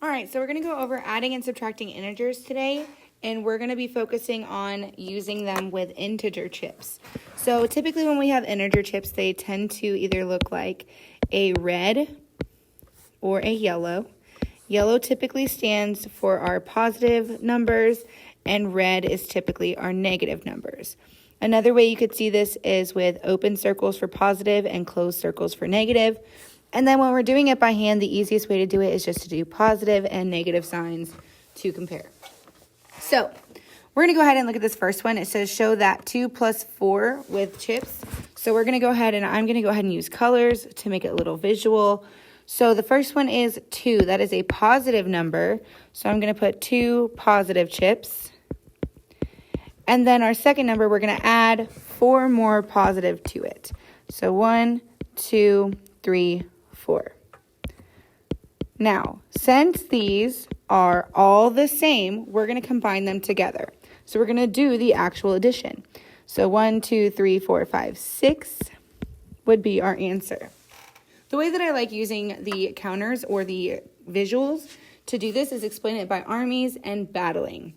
All right, so we're going to go over adding and subtracting integers today, and we're going to be focusing on using them with integer chips. So typically when we have integer chips, they tend to either look like a red or a yellow. Yellow typically stands for our positive numbers, and red is typically our negative numbers. Another way you could see this is with open circles for positive and closed circles for negative. And then when we're doing it by hand, the easiest way to do it is just to do positive and negative signs to compare. So we're going to go ahead and look at this first one. It says show that 2 plus 4 with chips. So we're going to go ahead and I'm going to go ahead and use colors to make it a little visual. So the first one is 2. That is a positive number. So I'm going to put 2 positive chips. And then our second number, we're going to add 4 more positive to it. So 1, 2, 3, 4. Now, since these are all the same, we're going to combine them together. So we're going to do the actual addition. So 1, 2, 3, 4, 5, 6 would be our answer. The way that I like using the counters or the visuals to do this is explain it by armies and battling.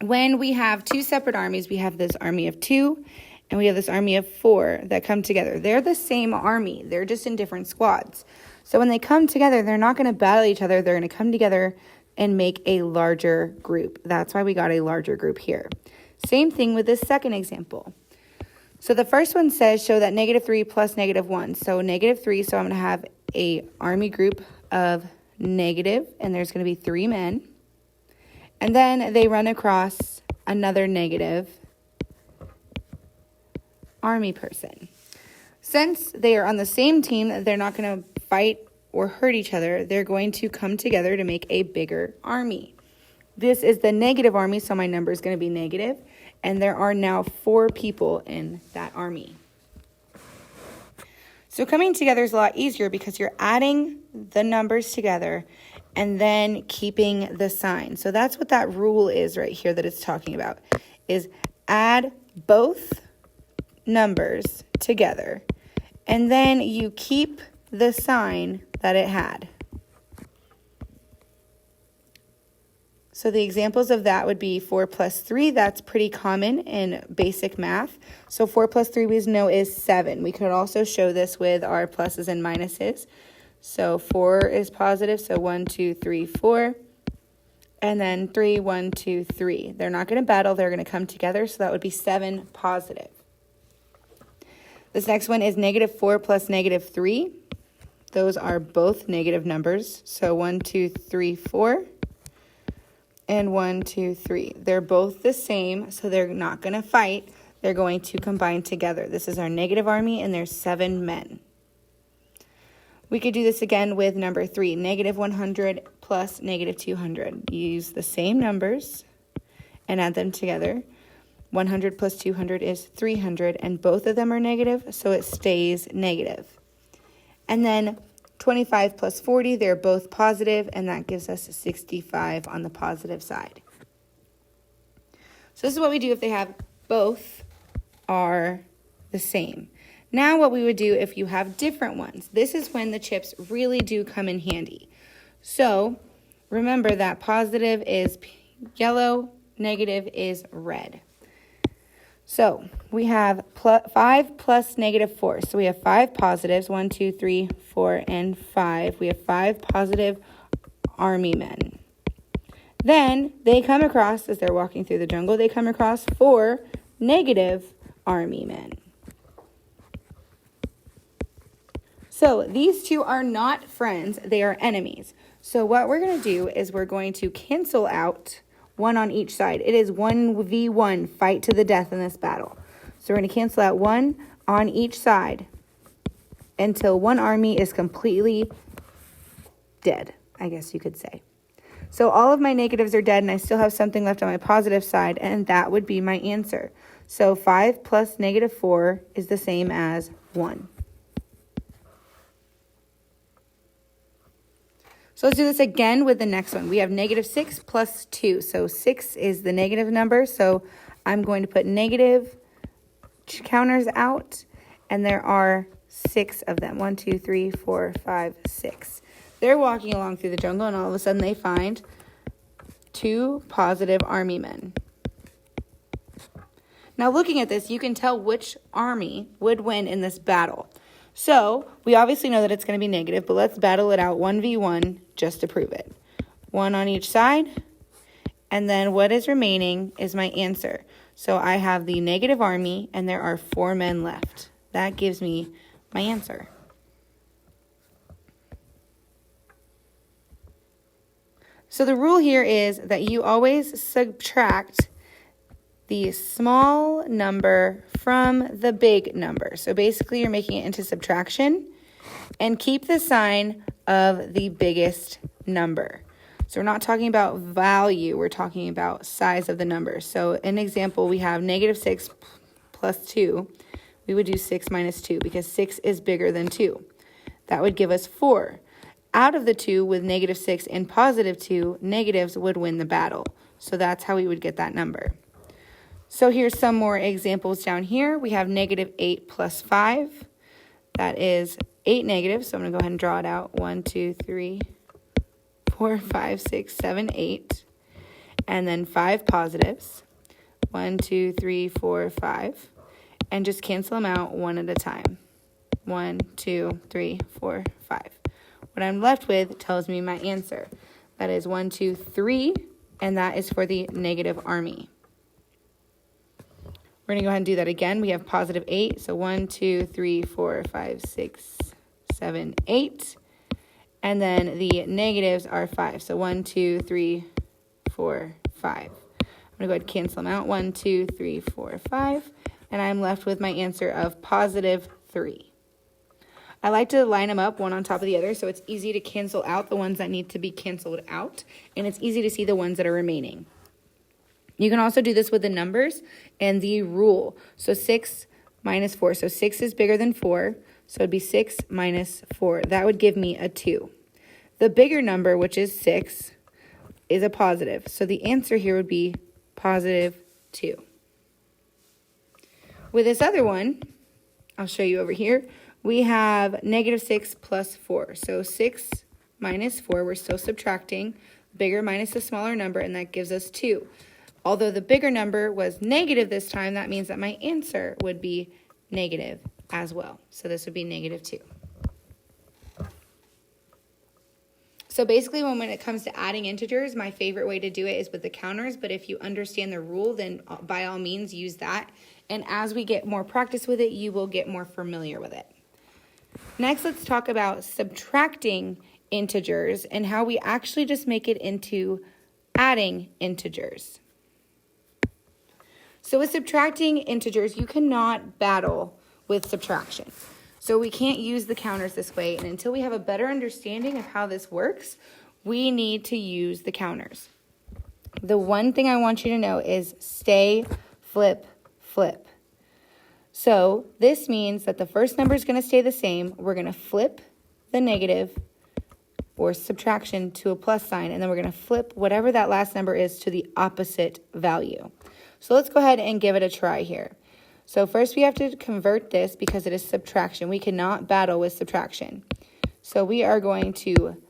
When we have two separate armies, we have this army of 2 and we have this army of 4 that come together. They're the same army. They're just in different squads. So when they come together, they're not going to battle each other. They're going to come together and make a larger group. That's why we got a larger group here. Same thing with this second example. So the first one says show that -3 plus -1. So -3, so I'm going to have a army group of negative, and there's going to be 3 men. And then they run across another negative army person. Since they are on the same team, they're not going to fight or hurt each other. They're going to come together to make a bigger army. This is the negative army, so my number is going to be negative. And there are now 4 people in that army. So coming together is a lot easier because you're adding the numbers together and then keeping the sign. So that's what that rule is right here that it's talking about, is add both numbers together and then you keep the sign that it had. So the examples of that would be 4 plus 3. That's pretty common in basic math. So 4 plus 3 we know is 7. We could also show this with our pluses and minuses. So 4 is positive, so 1, 2, 3, 4. And then 3, 1, 2, 3. They're not going to battle, they're going to come together, so that would be 7 positive. This next one is -4 plus -3. Those are both negative numbers. So 1, 2, 3, 4. And 1, 2, 3. They're both the same, so they're not going to fight. They're going to combine together. This is our negative army, and there's 7 men. We could do this again with number 3, -100 plus -200. Use the same numbers and add them together. 100 plus 200 is 300, and both of them are negative, so it stays negative. And then 25 plus 40, they're both positive, and that gives us 65 on the positive side. So this is what we do if they have both are the same. Now what we would do if you have different ones. This is when the chips really do come in handy. So remember that positive is yellow, negative is red. So we have 5 plus -4. So we have 5 positives, 1, 2, 3, 4, and 5. We have 5 positive army men. Then they come across, as they're walking through the jungle, they come across 4 negative army men. So these two are not friends, they are enemies. So what we're going to do is we're going to cancel out 1 on each side. It is 1v1, fight to the death in this battle. So we're going to cancel out 1 on each side until one army is completely dead, I guess you could say. So all of my negatives are dead, and I still have something left on my positive side, and that would be my answer. So 5 plus -4 is the same as 1. So let's do this again with the next one. We have -6 plus 2. So 6 is the negative number. So I'm going to put negative counters out, and there are 6 of them. 1, 2, 3, 4, 5, 6. They're walking along through the jungle, and all of a sudden they find 2 positive army men. Now, looking at this, you can tell which army would win in this battle. So, we obviously know that it's going to be negative, but let's battle it out 1v1 just to prove it. 1 on each side, and then what is remaining is my answer. So, I have the negative army, and there are 4 men left. That gives me my answer. So, the rule here is that you always subtract the small number from the big number. So basically you're making it into subtraction, and keep the sign of the biggest number. So we're not talking about value, we're talking about size of the number. So in example, we have negative 6 plus 2. We would do 6 minus 2 because 6 is bigger than 2. That would give us 4. Out of the 2 with negative 6 and positive 2, negatives would win the battle. So that's how we would get that number. So here's some more examples down here. We have negative 8 plus 5. That is 8 negatives. So I'm going to go ahead and draw it out. 1, 2, 3, 4, 5, 6, 7, 8. And then 5 positives. 1, 2, 3, 4, 5. And just cancel them out one at a time. 1, 2, 3, 4, 5. What I'm left with tells me my answer. That is 1, 2, 3. And that is for the negative army. We're going to go ahead and do that again. We have positive 8. So 1, 2, 3, 4, 5, 6, 7, 8. And then the negatives are 5. So 1, 2, 3, 4, 5. I'm going to go ahead and cancel them out. 1, 2, 3, 4, 5. And I'm left with my answer of positive 3. I like to line them up one on top of the other so it's easy to cancel out the ones that need to be canceled out. And it's easy to see the ones that are remaining. You can also do this with the numbers and the rule. So 6 minus 4. So 6 is bigger than 4. So it would be 6 minus 4. That would give me a 2. The bigger number, which is 6, is a positive. So the answer here would be positive 2. With this other one, I'll show you over here, we have negative 6 plus 4. So 6 minus 4, we're still subtracting. Bigger minus the smaller number, and that gives us 2. Although the bigger number was negative this time, that means that my answer would be negative as well. So this would be negative 2. So basically when it comes to adding integers, my favorite way to do it is with the counters. But if you understand the rule, then by all means use that. And as we get more practice with it, you will get more familiar with it. Next, let's talk about subtracting integers and how we actually just make it into adding integers. So with subtracting integers, you cannot battle with subtraction. So we can't use the counters this way, and until we have a better understanding of how this works, we need to use the counters. The one thing I want you to know is stay, flip, flip. So this means that the first number is going to stay the same. We're going to flip the negative or subtraction to a plus sign, and then we're going to flip whatever that last number is to the opposite value. So let's go ahead and give it a try here. So first we have to convert this because it is subtraction. We cannot battle with subtraction. So we are going to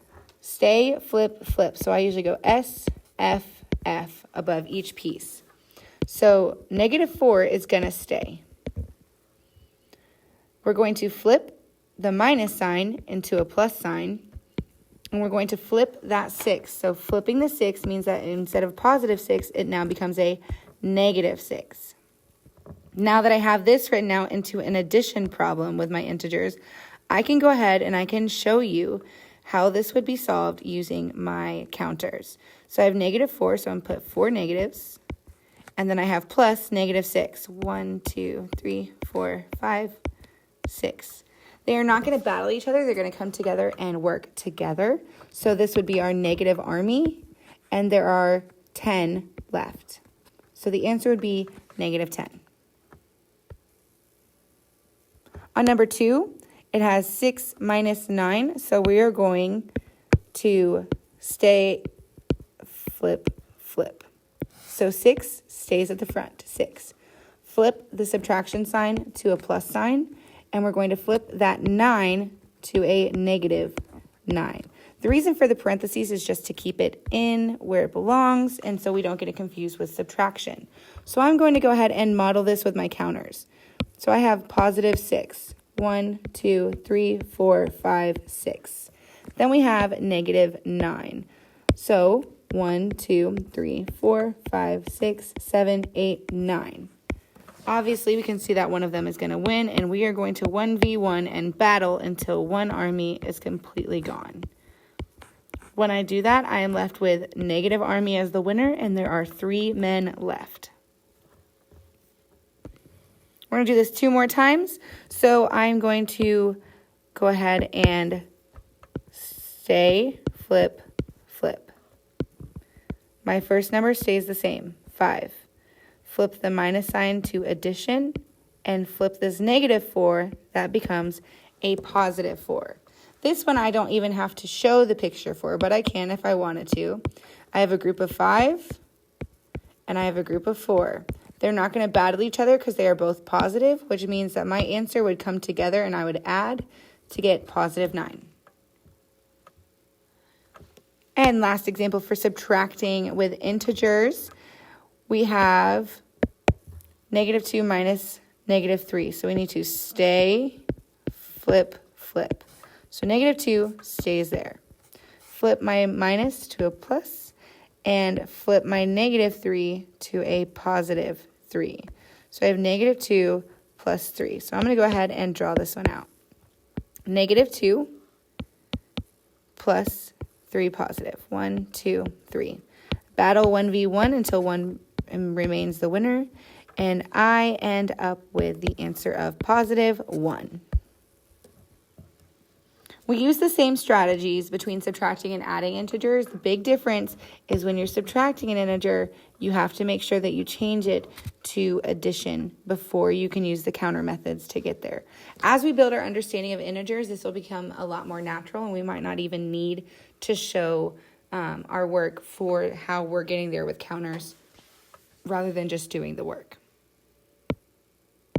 stay, flip, flip. So I usually go S, F, F above each piece. So negative 4 is going to stay. We're going to flip the minus sign into a plus sign. And we're going to flip that 6. So flipping the 6 means that instead of positive 6, it now becomes a negative 6. Now that I have this written out into an addition problem with my integers, I can go ahead and I can show you how this would be solved using my counters. So I have negative 4, so I'm going to put 4 negatives. And then I have plus negative 6. 1, 2, 3, 4, 5, 6. They are not going to battle each other. They're going to come together and work together. So this would be our negative army, and there are 10 left. So the answer would be negative 10. On number 2, it has 6 minus 9. So we are going to stay, flip, flip. So 6 stays at the front, 6. Flip the subtraction sign to a plus sign. And we're going to flip that 9 to a negative 9. The The reason for the parentheses is just to keep it in where it belongs, and so we don't get it confused with subtraction. So I'm going to go ahead and model this with my counters. So I have positive 6. 1, 2, 3, 4, 5, 6. Then we have negative 9. So 1, 2, 3, 4, 5, 6, 7, 8, 9. Obviously, we can see that one of them is going to win, and we are going to 1v1 and battle until one army is completely gone. When I do that, I am left with negative army as the winner, and there are 3 men left. We're going to do this 2 more times, so I'm going to go ahead and stay, flip, flip. My first number stays the same, 5. Flip the minus sign to addition, and flip this negative 4, that becomes a positive 4. This one I don't even have to show the picture for, but I can if I wanted to. I have a group of 5, and I have a group of 4. They're not going to battle each other because they are both positive, which means that my answer would come together and I would add to get positive 9. And last example for subtracting with integers, we have negative 2 minus negative 3. So we need to stay, flip, flip. So negative 2 stays there. Flip my minus to a plus, and flip my negative 3 to a positive 3. So I have negative 2 plus 3. So I'm going to go ahead and draw this one out. Negative 2 plus 3 positive. 1, 2, 3. Battle 1v1 until one remains the winner. And I end up with the answer of positive 1. We use the same strategies between subtracting and adding integers. The big difference is when you're subtracting an integer, you have to make sure that you change it to addition before you can use the counter methods to get there. As we build our understanding of integers, this will become a lot more natural, and we might not even need to show our work for how we're getting there with counters rather than just doing the work.